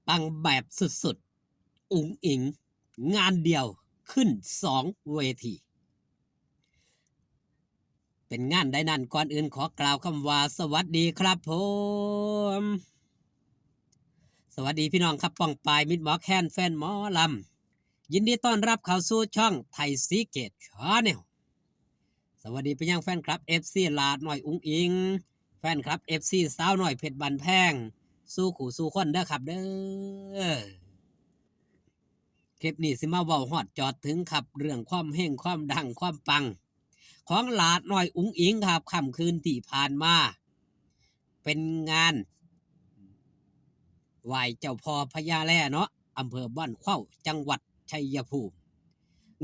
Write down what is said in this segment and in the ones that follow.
ปังแบบสุดๆอุ๋งอิงงานเดียวขึ้น2เวทีเป็นงานใดนั้นก่อนอื่นขอกล่าวคำว่าสวัสดีครับผมสวัสดีพี่น้องครับป้องปายมิตรหมอแคนแฟนหมอลำยินดีต้อนรับเข้าสู่ช่องไทยซีเกตชาแนลสวัสดีไปยังแฟนคลับ FC ลาดหน่อยอุ๋งอิงแฟนคลับ FC สาวหน่อยเพชรบันแพงสู้ขู่สู้คนเด้อครับเด้อคลิปนี้สิมาเว้าฮอดจอดถึงครับเรื่องความเฮงความดังความปังของหลาดหน่อยอุ๋งอิงครับค่ำคืนที่ผ่านมาเป็นงานไหว้เจ้าพ่อพญาแล่เนาะอำเภอบ้านเข้าจังหวัดชัยภูมิ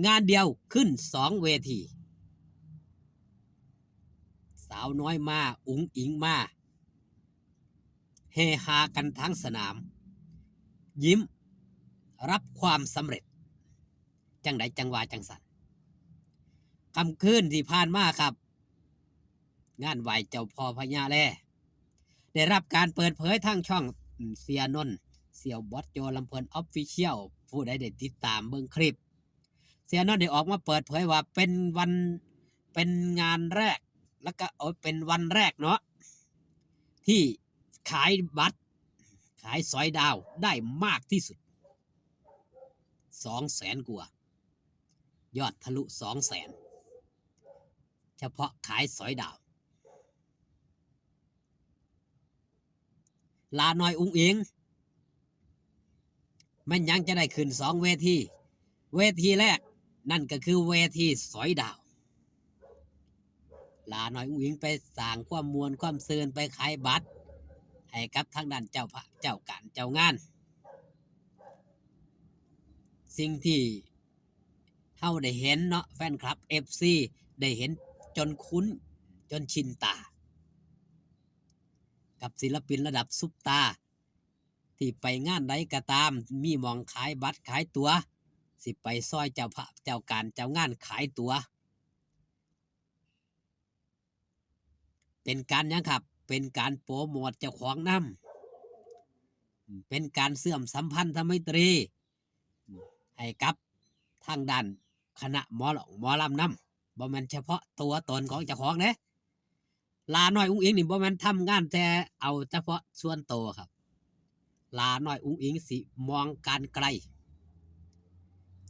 งานเดียวขึ้น2เวทีสาวน้อยมาอุ๋งอิงมาเฮฮากันทั้งสนามยิ้มรับความสำเร็จจังใดจังหวาจังสันคำคืนที่ผ่านมาครับงานไหว้เจ้าพ่อพญาแล่ได้รับการเปิดเผยทางช่องเสียนนท์เสี่ยวบอสโจลำเพลินออฟฟิเชียลผู้ใดได้ติดตามเบิ่งคลิปเสียนนท์ได้ออกมาเปิดเผยว่าเป็นงานแรกแล้วก็เป็นวันแรกเนาะที่ขายบัตรขายสอยดาวได้มากที่สุด200,000 กว่ายอดทะลุ200,000เฉพาะขายสอยดาวลาน้อยอุ๋งอิงมันยังจะได้ขึ้น2เวทีเวทีแรกนั่นก็คือเวทีสอยดาวลาน้อยอุ๋งอิงไปสร้างความมวลความเซินไปขายบัตรให้กับทางด้านเจ้าพระเจ้าการเจ้างานสิ่งที่เฮาได้เห็นเนาะแฟนคลับ FC ได้เห็นจนคุ้นจนชินตากับศิลปินระดับซุปตาที่ไปงานใดก็ตามมีหมองขายบัตรขายตั๋วสิไปซอยเจ้าพระเจ้าการเจ้างานขายตั๋วเป็นการยังครับเป็นการโปรโมทเจ้าของนำเป็นการเสื่อมสัมพันธไมตรีให้กับทางด้านคณะหมอลำนำบ่แม่นเฉพาะตัวตนของเจ้าของเด้ลาน้อยอุ๋งอิงนี่บ่แม่นทำงานแต่เอาเฉพาะส่วนตัวครับลาน้อยอุ๋งอิงสิมองการไกล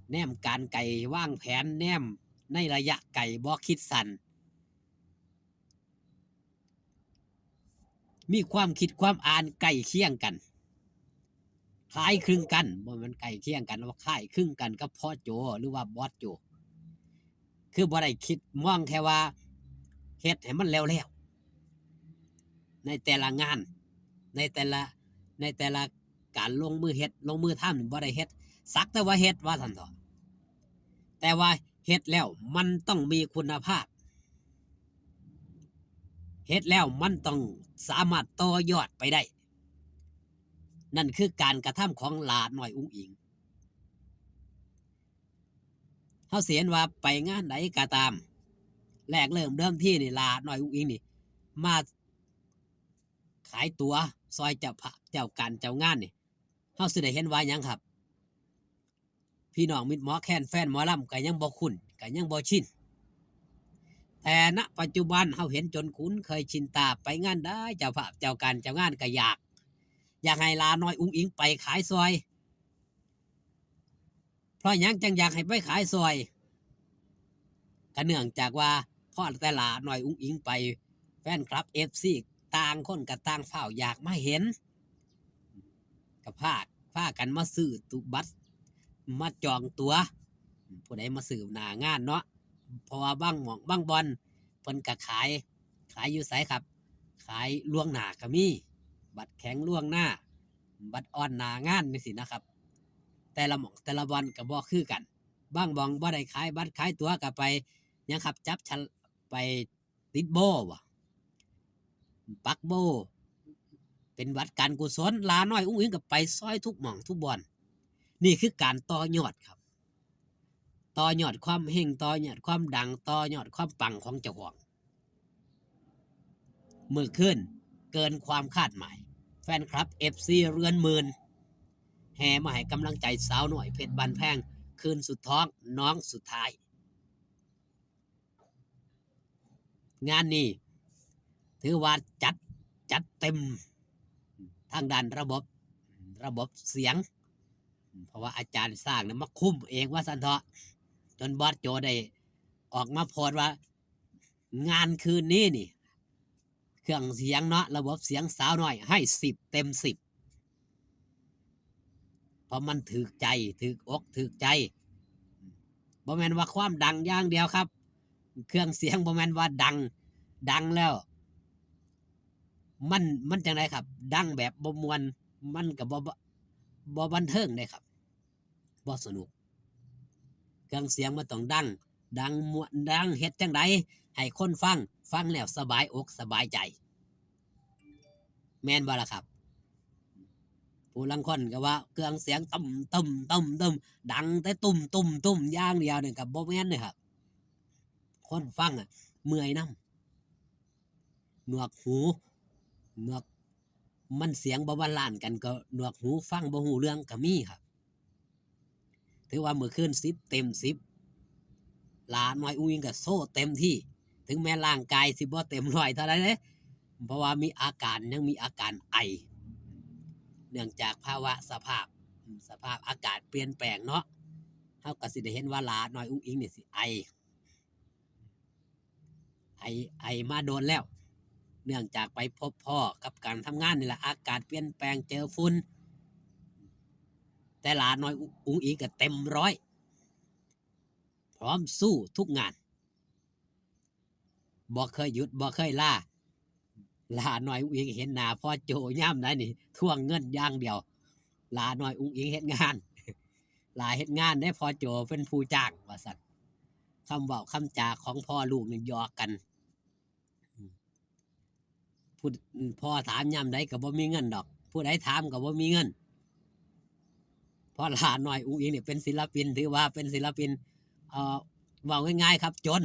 แนมการไกลวางแผนแนมในระยะไกลบ่คิดสั้นมีความคิดความอ่านใกล้เคียงกันคล้ายคลึงกันบ่มันใกล้เคียงกันว่าคล้ายคลึงกันกับพ่อโจหรือว่าบอสโจคือบ่ได้คิดมองแค่ว่าเฮ็ดให้มันแล้วในแต่ละงานในแต่ละการลงมือเฮ็ดลงมือทำบ่ได้เฮ็ดสักแต่ว่าเฮ็ดว่าซั่นเถาะแต่ว่าเฮ็ดแล้วมันต้องมีคุณภาพเฮ็ดแล้วมันต้องสามารถต่อยอดไปได้นั่นคือการกระทำของหลาน้อยอุ๋งอิงเฮาสิเห็นว่าไปงานใดก็ตามแรกเริ่มเดิมที่นี่หลาน้อยอุ๋งอิงนี่มาขายตั๋วซอยเจ้าพระเจ้าการเจ้างานนี่เฮาสิได้เห็นว่าหยังครับพี่น้องมิตรหมอแคนแฟนหมอลำก็ยังบ่คุ้นก็ยังบ่ชินแต่ณปัจจุบันเฮาเห็นจนคุ้นเคยชินตาไปงานได้เจ้าพระเจ้าการเจ้างานก็อยากให้ลาน้อยอุ๋งอิงไปขายซอยเพราะหยังจังอยากให้ไปขายซอยก็เนื่องจากว่าพอแต่ลาน้อยอุ๋งอิงไปแฟนคลับ FC ต่างคนก็ต่างเฝ้าอยากมาเห็นก็พากันมาซื้อตั๋วบัตรมาจองตั๋วผู้ใดมาซื้อหน้างานเนาะเพราะว่าบางหม่องบางบอนเพิ่นก็ขายอยู่ไสครับขายล่วงหน้าก็มีบัตรแข็งล่วงหน้าบัตรอ่อนหน้างานจังซี่นะครับแต่ละหม่องแต่ละบอนก็บ่คือกันบางบ่องบ่ได้ขายบัตรขายตั๋วก็ไปหยังครับจับฉลไปติดโบบ่ปักโบเป็นวัดการกุศลลาน้อยอุ๋งอิงก็ไปซอยทุกหม่องทุกบ่อนนี่คือการต่อยอดครับต่อยอดความเฮงต่อยอดความดังต่อยอดความปังของเจ้าของมื้อคืนเกินความคาดหมายแฟนคลับ FC เรือนหมื่น แห่มาให้กำลังใจสาวหน่อยเพชรบันแพงคืนสุดท้องน้องสุดท้ายงานนี้ถือว่าจัดเต็มทางด้านระบบเสียงเพราะว่าอาจารย์สร้างเนี่ยมาคุมเองว่าสันเถาะจนบอสโจได้ออกมาโพสต์ว่างานคืนนี้นี่เครื่องเสียงเนาะระบบเสียงสาวน้อยให้10 เต็ม 10เพราะมันถึกใจถึกอกถึกใจบ่แม่นว่าความดังอย่างเดียวครับเครื่องเสียงบ่แม่นว่าดังแล้วมันจังไดครับดังแบบบ่ม่วนมันก็บ่บันเทิงได้ครับบ่สนุกเครื่องเสียงมันต้องดังม่วนดังเฮ็ดจังไดให้คนฟังแล้วสบายอกสบายใจแม่นบ่ล่ะครับผู้ลังคนก็ว่าเครื่องเสียงตึมดังแต่ตุ่มอย่างเดียวนี่ก็บ่แม่นเด้ครับคนฟังเมื่อยนำหนวกหูหนวกมันเสียงบ่บาลานซ์กันก็หนวกหูฟังบ่ฮู้เรื่องก็มีครับถือว่ามื้อคืน10 เต็ม 10หลาน้อยอุ้งก็โซ่เต็มที่ถึงแม้ร่างกายสิบ่เต็ม100เท่าใดเด้เพราะว่ายังมีอาการไอเนื่องจากภาวะสภาพอากาศเปลี่ยนแปลงเนาะเฮาก็สิได้เห็นว่าหลาน้อยอุ้งอิงนี่สิไอมาโดนแล้วเนื่องจากไปพบพ่อกับการทำงานนี่แหละอากาศเปลี่ยนแปลงเจอฝุ่นแต่หลาน้อยอุ้งอิงก็เต็มร้อยพร้อมสู้ทุกงานบ่เคยหยุดบ่เคยล่าหลาน้อยอุ้งอิงเห็นหน้าพ่อโจย่ำได้นี่ทวงเงินอย่างเดียวหลาน้อยอุ้งอิงเฮ็ดงานหลาเฮ็ดงานได้พ่อโจเป็นผู้จ้างว่าซั่นคำเว้าคำจาของพ่อลูกนี่หยอกกันผู้พ่อถามย่ำใดก็บ่มีเงินดอกผู้ใดถามก็บ่มีเงินเพราะหลาน้อยอุ้งอิงนี่เป็นศิลปินถือว่าเป็นศิลปินเว้าง่ายๆครับจน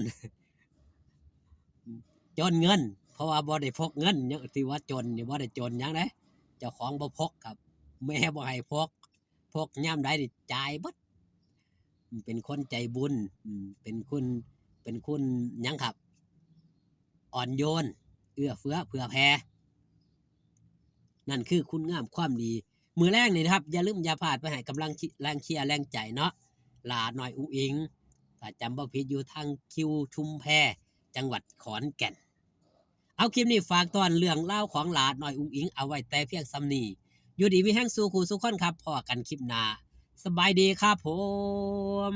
เงินเพราะว่าบ่ได้พกเงินยังถือว่าจนนี่บ่ได้จนหยังเด้เจ้าของบ่พกครับแม่บ่ให้พกยามใดนี่จ่ายเบิดเป็นคนใจบุญเป็นคุณหยังครับอ่อนโยนเอื้อเฟื้อเผื่อแผ่นั่นคือคุณงามความดีมื้อแรกนี่นะครับอย่าลืมอย่าพลาดไปให้กำลังแรงเชียร์แรงใจเนาะหลาน้อยอุ้งอิงถ้าจำบ่ผิดอยู่ทางคิวชุมแพจังหวัดขอนแก่นเอาคลิปนี้ฝากตอนเรื่องเล่าของหลาน้อยอุ้งอิงเอาไว้แต่เพียงซ้ำนี้อยู่ดีมีแห้งสู่คู่สุขคนครับพอกันคลิปหน้าสบายดีครับผม